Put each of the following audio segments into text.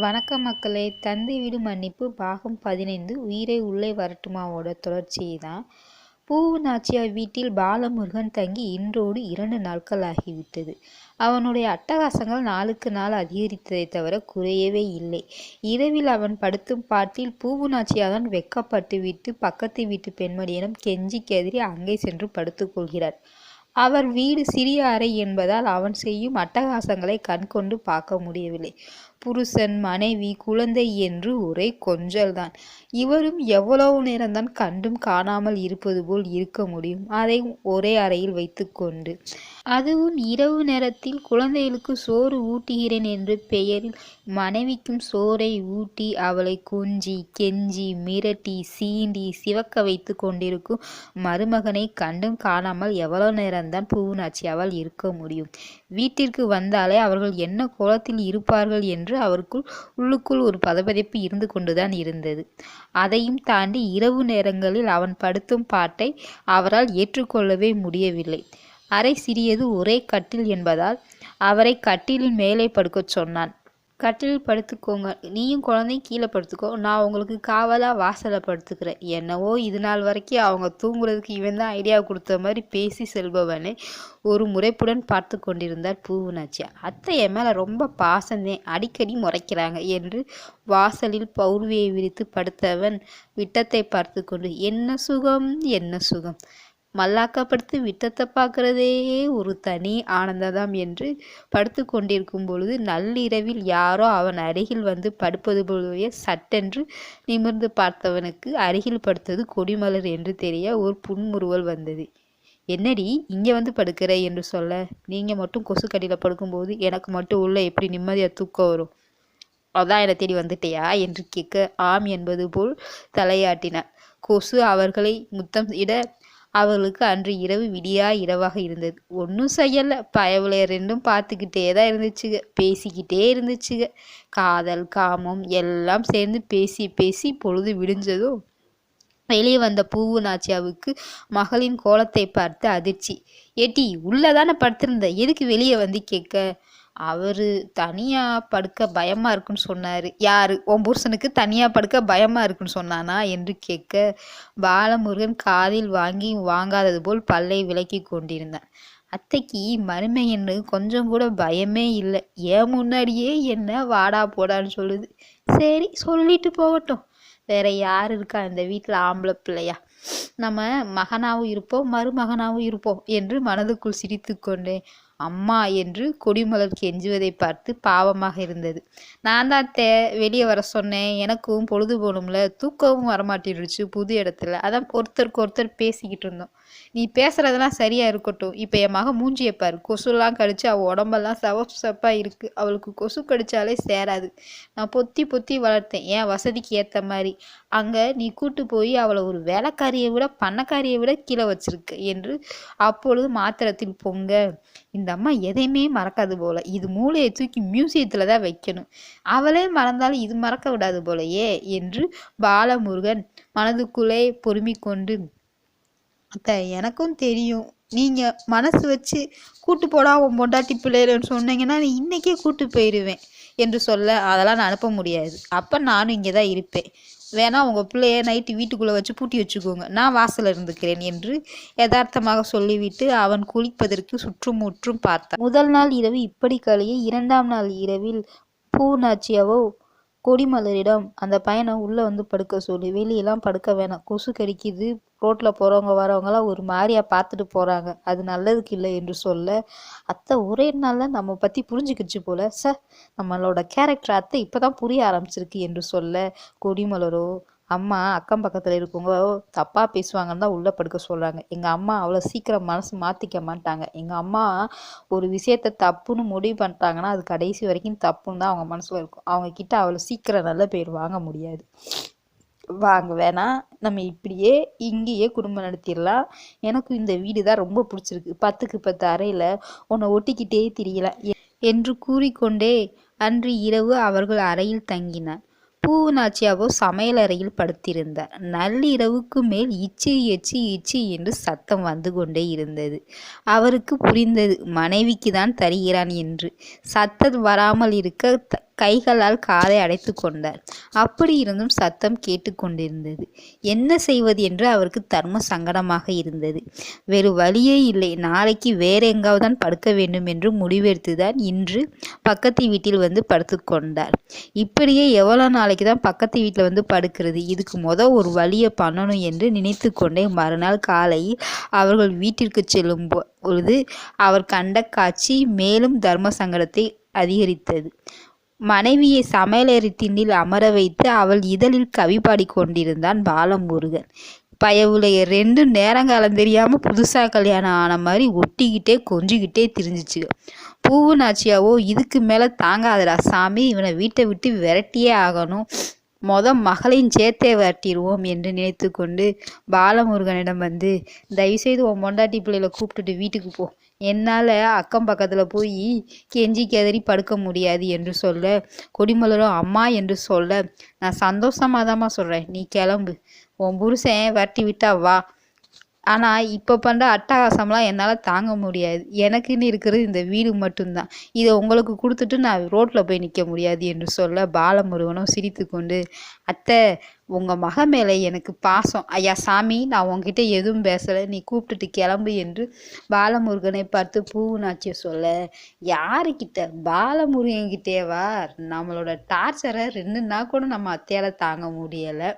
வணக்கம் மக்களே. தந்தை வீடு மன்னிப்பு பாகம் 15 உயிரை உள்ளே வரட்டுமாவோட தொடர்ச்சியை தான். பூவு நாச்சியார் வீட்டில் பாலமுருகன் தங்கி இன்றோடு 2 நாட்கள் ஆகிவிட்டது. அவனுடைய அட்டகாசங்கள் நாளுக்கு நாள் அதிகரித்ததை தவிர குறையவே இல்லை. இரவில் அவன் படுத்தும் பாட்டில் பூவு நாச்சியார்தான் வெக்கப்பட்டு விட்டு பக்கத்து வீட்டு பெண்மணியிடம் கெஞ்சி கெதறி அங்கே சென்று படுத்துக் கொள்கிறார். அவர் வீடு சிறிய அறை என்பதால் அவன் செய்யும் அட்டகாசங்களை கண்கொண்டு பார்க்க முடியவில்லை. புருஷன், மனைவி, குழந்தை என்று ஒரே கொஞ்சல்தான். இவரும் எவ்வளவு நேரம்தான் கண்டும் காணாமல் இருப்பது போல் இருக்க முடியும், அதை ஒரே அறையில் வைத்து கொண்டு. அதுவும் இரவு நேரத்தில் குழந்தைகளுக்கு சோறு ஊட்டுகிறேன் என்ற பெயரில் மனைவிக்கும் சோறை ஊட்டி அவளை கொஞ்சி கெஞ்சி மிரட்டி சீண்டி சிவக்க வைத்து கொண்டிருக்கும் மருமகனை கண்டும் காணாமல் எவ்வளவு நேரம்தான் பூவுநாச்சி அவள் இருக்க முடியும்? வீட்டிற்கு வந்தாலே அவர்கள் என்ன கோலத்தில் இருப்பார்கள் என்று அவருக்குள் உள்ளுக்குள் ஒரு பதபதைப்பு இருந்து கொண்டுதான் இருந்தது. அதையும் தாண்டி இரவு நேரங்களில் அவன் படுத்தும் பாட்டை அவரால் ஏற்றுக்கொள்ளவே முடியவில்லை. அறை சிறியது, ஒரே கட்டில் என்பதால் அவரை கட்டிலின் மேலே படுக்கச் சொன்னான். கட்டிலில் படுத்துக்கோங்க, நீயும் குழந்தையும் கீழே படுத்துக்கோ, நான் உங்களுக்கு காவலாக வாசலை படுத்துக்கிறேன். என்னவோ இது நாள் வரைக்கும் அவங்க தூங்குறதுக்கு இவன் தான் ஐடியா கொடுத்த மாதிரி பேசி செல்பவனை ஒரு முறைப்புடன் பார்த்து கொண்டிருந்தார் பூவுநாச்சியார். அத்தை என் மேலே ரொம்ப பாசந்தேன், அடிக்கடி முறைக்கிறாங்க என்று வாசலில் பௌர்வியை விரித்து படுத்தவன் விட்டத்தை பார்த்து கொண்டு, என்ன சுகம் என்ன சுகம், மல்லாக்கப்படுத்து விட்டத்தை பார்க்கறதே ஒரு தனி ஆனந்ததாம் என்று படுத்து கொண்டிருக்கும் பொழுது நள்ளிரவில் யாரோ அவன் அருகில் வந்து படுப்பது போலவே சட்டென்று நிமிர்ந்து பார்த்தவனுக்கு அருகில் படுத்தது கொடிமலர் என்று தெரிய ஒரு புன்முறுவல் வந்தது. என்னடி இங்கே வந்து படுக்கிற என்று சொல்ல, நீங்கள் மட்டும் கொசுக்கடியில் படுக்கும்போது எனக்கு மட்டும் உள்ள எப்படி நிம்மதியாக தூக்கம் வரும், அதான் என்னை தேடி வந்துட்டியா என்று கேட்க ஆம் என்பது போல் தலையாட்டினார். கொசு அவர்களை முத்தம் இட அவர்களுக்கு அன்று இரவு விடியா இரவாக இருந்தது. ஒன்றும் செய்யலை, பயவுல ரெண்டும் பார்த்துக்கிட்டே தான் இருந்துச்சுங்க, பேசிக்கிட்டே இருந்துச்சுங்க. காதல் காமம் எல்லாம் சேர்ந்து பேசி பேசி பொழுது விடிஞ்சதும் வெளியே வந்த பூவு நாச்சியாவுக்கு மகளின் கோலத்தை பார்த்து அதிர்ச்சி. ஏட்டி உள்ளதானே படுத்திருந்த, எதுக்கு வெளியே வந்து கேட்க? அவர் தனியாக படுக்க பயமாக இருக்குன்னு சொன்னார். யார், உன் புருஷனுக்கு தனியாக படுக்க பயமாக இருக்குன்னு சொன்னானா என்று கேட்க பாலமுருகன் காதில் வாங்கி வாங்காதது போல் பல்லை விலக்கி கொண்டிருந்தான். அத்தைக்கு மருமை என்று கொஞ்சம் கூட பயமே இல்லை, ஏன் முன்னாடியே என்ன வாடா போடான்னு சொல்லுது. சரி சொல்லிட்டு போகட்டும், வேற யார் இருக்கா இந்த வீட்டில் ஆம்பளை பிள்ளையா, நம்ம மகனாகவும் இருப்போம் மருமகனாகவும் இருப்போம் என்று மனதுக்குள் சிரித்து கொண்டேன். அம்மா என்று கொடிமலர் கெஞ்சுவதை பார்த்து பாவமாக இருந்தது. நான் தான் வெளியே வர சொன்னேன், எனக்கும் பொழுது போகணும்ல, தூக்கமும் வரமாட்டிருச்சு புது இடத்துல, அதான் ஒருத்தருக்கு ஒருத்தர் பேசிக்கிட்டு இருந்தோம். நீ பேசுறதெல்லாம் சரியா இருக்கட்டும், இப்போ என் மகன் மூஞ்சியை பாரு, கொசுலாம் கடிச்சு அவள் உடம்பெல்லாம் சவப்பாக இருக்கு, அவளுக்கு கொசு கடிச்சாலே சேராது. நான் பொத்தி பொத்தி வளர்த்தேன் என் வசதிக்கு ஏற்ற மாதிரி, அங்கே நீ கூட்டு போய் அவளை ஒரு வேலைக்காரியை விட பண்ணக்காரியை விட கீழே வச்சிருக்க என்று அப்பொழுது மாத்திரத்தில் பொங்க. இந்த அம்மா எதையுமே மறக்காது போல, இது மூளையை தூக்கி மியூசியத்துல தான் வைக்கணும், அவளே மறந்தாலும் இது மறக்க விடாது போலையே என்று பாலமுருகன் மனதுக்குள்ளே பொறுமி கொண்டு, அத்தை எனக்கும் தெரியும், நீங்க மனசு வச்சு கூட்டு போடா உன் பொண்டாட்டி பிள்ளைன்னு சொன்னீங்கன்னா நீ இன்னைக்கே கூட்டு போயிடுவேன் என்று சொல்ல, அதெல்லாம் நான் அனுப்ப முடியாது, அப்ப நானும் இங்கே தான் இருப்பேன், வேணா உங்கள் பிள்ளைய நைட்டு வீட்டுக்குள்ளே வச்சு பூட்டி வச்சுக்கோங்க, நான் வாசலில் இருந்துக்கிறேன் என்று யதார்த்தமாக சொல்லிவிட்டு அவன் குளிப்பதற்கு சுற்றும் முற்றும் பார்த்தான். முதல் நாள் இரவு இப்படி கழிய 2ஆம் நாள் இரவில் பூநாச்சியாவோ கொடிமலரிடம் அந்த பையனை உள்ளே வந்து படுக்க சொல்லி, வெளியெல்லாம் படுக்க வேணாம், கொசு கடிக்குது, ரோட்டில் போகிறவங்க வரவங்களாம் ஒரு மாதிரியா பார்த்துட்டு போகிறாங்க, அது நல்லதுக்கு இல்லை என்று சொல்ல, அத்தை ஒரே நாளில் நம்ம பற்றி புரிஞ்சுக்கிச்சு போல, நம்மளோட கேரக்டர் அத்தை இப்போ தான் புரிய ஆரம்பிச்சிருக்கு என்று சொல்ல, கொடிமலரோ அம்மா அக்கம் பக்கத்தில் இருக்கவங்க தப்பாக பேசுவாங்கன்னு தான் உள்ளே படுக்க சொல்கிறாங்க, எங்கள் அம்மா அவ்வளோ சீக்கிரம் மனசு மாற்றிக்க மாட்டாங்க, எங்கள் அம்மா ஒரு விஷயத்தை தப்புன்னு முடிவு பண்ணிட்டாங்கன்னா அது கடைசி வரைக்கும் தப்புன்னு தான் அவங்க மனசில் இருக்கும், அவங்க கிட்ட அவ்வளோ சீக்கிரம் நல்ல பேர் வாங்க முடியாது, வாங்க வேணாம், நம்ம இப்படியே இங்கேயே குடும்பம் நடத்திடலாம், எனக்கு இந்த வீடு தான் ரொம்ப பிடிச்சிருக்கு, 10க்கு 10 அறையில் உன்னை ஒட்டிக்கிட்டே தெரியல என்று கூறிக்கொண்டே அன்று இரவு அவர்கள் அறையில் தங்கினார். பூநாச்சியாவோ சமையல் அறையில் படுத்திருந்தார். நள்ளிரவுக்கு மேல் இச்சு எச்சு இச்சு என்று சத்தம் வந்து கொண்டே இருந்தது. அவருக்கு புரிந்தது மனைவிக்கு தான் தருகிறான் என்று. சத்தம் வராமல் இருக்க கைகளால் காதை அடைத்து கொண்டார். அப்படி இருந்தும் சத்தம் கேட்டு கொண்டிருந்தது. என்ன செய்வது என்று அவருக்கு தர்ம சங்கடமாக இருந்தது. வேறு வழியே இல்லை. நாளைக்கு வேற எங்காவது தான் படுக்க வேண்டும் என்று முடிவெடுத்துதான் இன்று பக்கத்து வீட்டில் வந்து படுத்து கொண்டார். இப்படியே எவ்வளோ நாளைக்கு தான் பக்கத்து வீட்டில் வந்து படுக்கிறது? இதுக்கு ஒரு வழியை பண்ணணும் என்று நினைத்து கொண்டே மறுநாள் காலையில் அவர்கள் வீட்டிற்கு செல்லும் பொழுது அவர் கண்ட காட்சி மேலும் தர்ம சங்கடத்தை அதிகரித்தது. மனைவியை சமையலறை திண்ணில் அமர வைத்து அவள் இதழில் கவி பாடி கொண்டிருந்தான் பாலமுருகன். பயவுலைய 2 நேரங்காலம் தெரியாம புதுசா கல்யாணம் ஆன மாதிரி ஒட்டிக்கிட்டே கொஞ்சிக்கிட்டே திரிஞ்சிச்சு. பூவு நாச்சியாவோ இதுக்கு மேல தாங்காதடா சாமி, இவனை வீட்டை விட்டு விரட்டியே ஆகணும், மகளையும் சேர்த்தே விரட்டிடுவோம் என்று நினைத்து கொண்டு பாலமுருகனிடம் வந்து, தயவுசெய்து உன் பொண்டாட்டி பிள்ளைகளை கூப்பிட்டுட்டு வீட்டுக்கு போ, என்னால் அக்கம் பக்கத்தில் போய் கெஞ்சி கெதறி படுக்க முடியாது என்று சொல்ல, கொடிமலரும் அம்மா என்று சொல்ல, நான் சந்தோஷமாக தாம்மா சொல்கிறேன், நீ கிளம்பு, உன் புருஷன் விரட்டி விட்டா வா, ஆனால் இப்போ பண்ணுற அட்டகாசம்லாம் என்னால் தாங்க முடியாது, எனக்குன்னு இருக்கிறது இந்த வீடு மட்டும்தான், இதை உங்களுக்கு கொடுத்துட்டு நான் ரோட்டில் போய் நிற்க முடியாது என்று சொல்ல, பாலமுருகனும் சிரித்து கொண்டு, அத்தை உங்கள் மக மேலே எனக்கு பாசம், ஐயா சாமி நான் உங்ககிட்ட எதுவும் பேசலை, நீ கூப்பிட்டுட்டு கிளம்பு என்று பாலமுருகனை பார்த்து பூவுநாச்சியை சொல்ல, யாருக்கிட்ட? பாலமுருகன்கிட்டேவா? நம்மளோட டார்ச்சரை 2 நாள் கூட நம்ம அத்தையால் தாங்க முடியலை.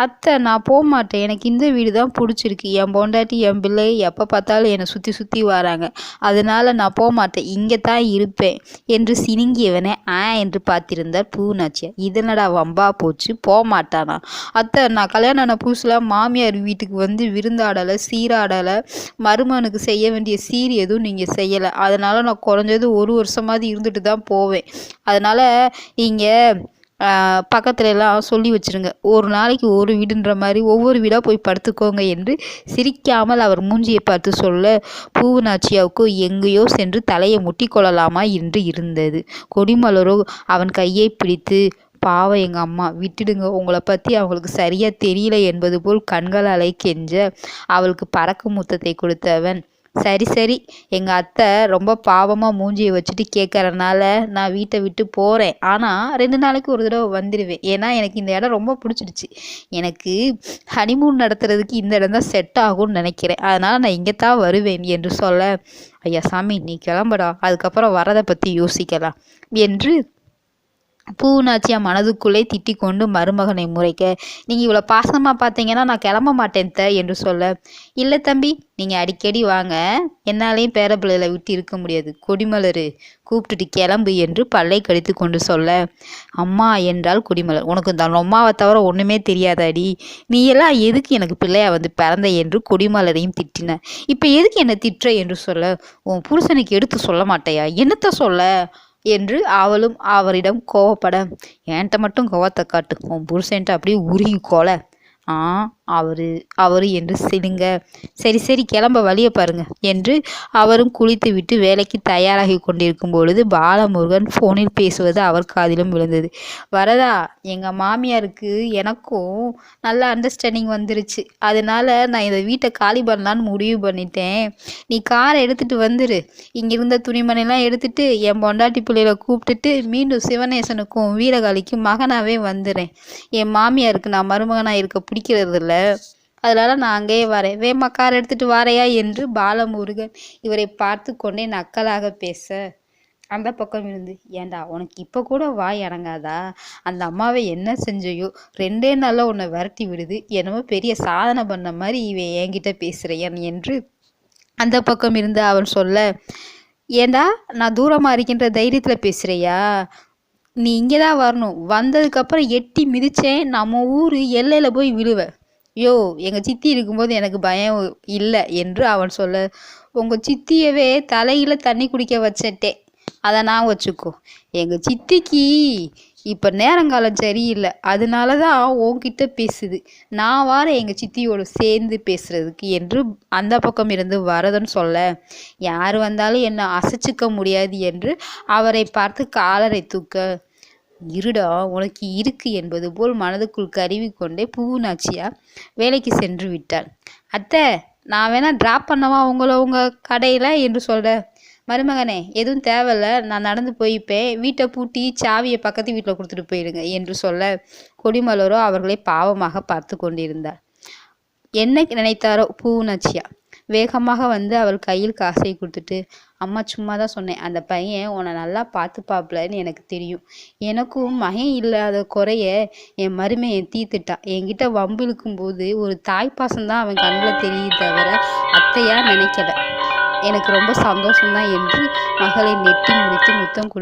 அத்தை நான் போக மாட்டேன், எனக்கு இந்த வீடு தான் பிடிச்சிருக்கு, என் பொண்டாட்டி என் பிள்ளை எப்போ பார்த்தாலும் என்னை சுற்றி சுற்றி வராங்க, அதனால நான் போக மாட்டேன், இங்கே தான் இருப்பேன் என்று சினுங்கியவனை என்று பார்த்திருந்தார் பூவுநாச்சியா. இதனடா வம்பா போச்சு, போக மாட்டானா? அத்தை நான் கல்யாணம் ஆன புதுசில் மாமியார் வீட்டுக்கு வந்து விருந்தாடலை, சீராடலை, மருமகனுக்கு செய்ய வேண்டிய சீர் எதுவும் நீங்கள் செய்யலை, அதனால் நான் குறைஞ்சது 1 வருஷமாவது இருந்துட்டு தான் போவேன், அதனால் நீங்கள் பக்கத்துல எல்லாம் சொல்லி வச்சுருங்க, ஒரு நாளைக்கு ஒரு வீடுன்ற மாதிரி ஒவ்வொரு வீடாக போய் படுத்துக்கோங்க என்று சிரிக்காமல் அவர் மூஞ்சியை பார்த்து சொல்ல, பூவுநாச்சியாவுக்கு எங்கேயோ சென்று தலையை முட்டி கொள்ளலாமா என்று இருந்தது. கொடிமலரோ அவன் கையை பிடித்து, பாவம் எங்கள் அம்மா விட்டுடுங்க, உங்களை பற்றி அவங்களுக்கு சரியாக தெரியல என்பது போல் கண்களாலே கெஞ்ச, அவளுக்கு பறக்கு முத்தத்தை கொடுத்தவன், சரி சரி, எங்கள் அத்தை ரொம்ப பாவமாக மூஞ்சியை வச்சுட்டு கேட்கறனால நான் வீட்டை விட்டு போகிறேன், ஆனால் 2 நாளைக்கு ஒரு தடவை வந்துடுவேன், ஏன்னா எனக்கு இந்த இடம் ரொம்ப பிடிச்சிடுச்சு, எனக்கு ஹனிமூன் நடத்துறதுக்கு இந்த இடம் தான் செட் ஆகும்னு நினைக்கிறேன், அதனால் நான் இங்கே தான் வருவேன் என்று சொல்ல, ஐயா சாமி நீ கிளம்படா, அதுக்கப்புறம் வரதை பற்றி யோசிக்கலாம் என்று பூவுநாச்சியா மனதுக்குள்ளே திட்டி கொண்டு மருமகனை முறைக்க, நீங்கள் இவ்வளோ பாசமாக பார்த்தீங்கன்னா நான் கிளம்ப மாட்டேன் என்று சொல்ல, இல்லை தம்பி நீங்கள் அடிக்கடி வாங்க, என்னாலையும் பேர பிள்ளைகளை விட்டு இருக்க முடியாது, கொடிமலர் கூப்பிட்டுட்டு கிளம்பு என்று பல்லை கடித்து கொண்டு சொல்ல, அம்மா என்றால் கொடிமலர், உனக்கு இந்த அம்மாவை தவிர ஒன்றுமே தெரியாதாடி, நீ எல்லாம் எதுக்கு எனக்கு பிள்ளையா வந்து பிறந்த என்று கொடிமலரையும் திட்டின, இப்போ எதுக்கு என்னை திட்டுற என்று சொல்ல, உன் புருஷனுக்கு எடுத்து சொல்ல மாட்டேயா, என்னத்த சொல்ல என்று அவளும் அவரிடம் கோவப்பட, என்கிட்ட மட்டும் கோவத்தை காட்டு, உன் புருஷன்ட்டு அப்படியே உருகி கோல அவரு என்று சிலுங்க, சரி சரி கிளம்ப வழியை பாருங்க என்று அவரும் குளித்து விட்டு வேலைக்கு தயாராகி கொண்டிருக்கும் பொழுது பாலமுருகன் ஃபோனில் பேசுவது அவர் காதிலும் விழுந்தது. வரதா, எங்கள் மாமியாருக்கு எனக்கும் நல்ல அண்டர்ஸ்டாண்டிங் வந்துருச்சு, அதனால நான் இந்த வீட்டை காலி பண்ணலான்னு முடிவு பண்ணிட்டேன், நீ காரை எடுத்துகிட்டு வந்துரு, இங்கே இருந்த துணிமணிலாம் எடுத்துட்டு என் பொண்டாட்டி பிள்ளைகளை கூப்பிட்டுட்டு மீண்டும் சிவனேசனுக்கும் வீரகாளிக்கும் மகனாகவே வந்துடுறேன், என் மாமியாருக்கு நான் மருமகனாக இருக்க பிடிக்கிறது இல்லை, அதனால நான் அங்கேயே வரேன், வேமா கார் எடுத்துட்டு வாரையா என்று பாலமுருகன் இவரை பார்த்து கொண்டே நக்கலாக பேச, அந்த பக்கம் இருந்து, ஏண்டா உனக்கு இப்போ கூட வாய் அடங்காதா, அந்த அம்மாவை என்ன செஞ்சையோ 2 நாளில் உன்னை விரட்டி விடுது, என்னமோ பெரிய சாதனை பண்ண மாதிரி இவன் என்கிட்ட பேசுகிறேன் என்று அந்த பக்கம் இருந்து அவன் சொல்ல, ஏண்டா நான் தூரமாக இருக்கின்ற தைரியத்தில் பேசுகிறையா, நீ இங்கே தான் வரணும், வந்ததுக்கப்புறம் எட்டி மிதிச்சேன் நம்ம ஊர் எல்லையில் போய் விழுவேன், யோ எங்கள் சித்தி இருக்கும்போது எனக்கு பயம் இல்லை என்று அவன் சொல்ல, உங்கள் சித்தியவே தலையில் தண்ணி குடிக்க வச்சிட்டேன், அதை நான் வச்சுக்கோ, எங்கள் சித்திக்கு இப்போ நேரங்காலம் சரியில்லை, அதனால தான் உன்கிட்ட பேசுது, நான் வார எங்கள் சித்தியோடு சேர்ந்து பேசுறதுக்கு என்று அந்த பக்கம் இருந்து வரதன் சொல்ல, யார் வந்தாலும் என்னை அசைச்சிக்க முடியாது என்று அவரை பார்த்து காலரை தூக்க, இருடா உனக்கு இருக்கு என்பது போல் மனதுக்குள் கருவி கொண்டே பூவுநாச்சியா வேலைக்கு சென்று விட்டாள். அத்தை நான் வேணா டிராப் பண்ணவா உங்களை உங்கள் கடையில் என்று சொல்ல, மருமகனே, எதுவும் தேவையில்ல, நான் நடந்து போய்ப்பேன். வீட்டை பூட்டி சாவியை பக்கத்து வீட்டில் கொடுத்துட்டு போயிடுங்க என்று சொல்ல, கொடிமலரோ அவர்களை பாவமாக பார்த்து கொண்டிருந்தார். என்ன நினைத்தாரோ பூவுநாச்சியா வேகமாக வந்து அவள் கையில் காசை கொடுத்துட்டு, அம்மா சும்மா தான் சொன்னேன். அந்த பையன் உன்னை நல்லா பார்த்துப்பாப்புலன்னு எனக்கு தெரியும். எனக்கும் மகன் இல்லாத குறைய என் மருமையை தீர்த்துட்டான். என்கிட்ட வம்பு இழுக்கும்போது ஒரு தாய்ப்பாசம்தான் அவன் கண்ணில் தெரியுது தவிர அத்தையா நினைக்கல. எனக்கு ரொம்ப சந்தோஷம்தான் என்று மகளை நெட்டி முடித்து முத்தம்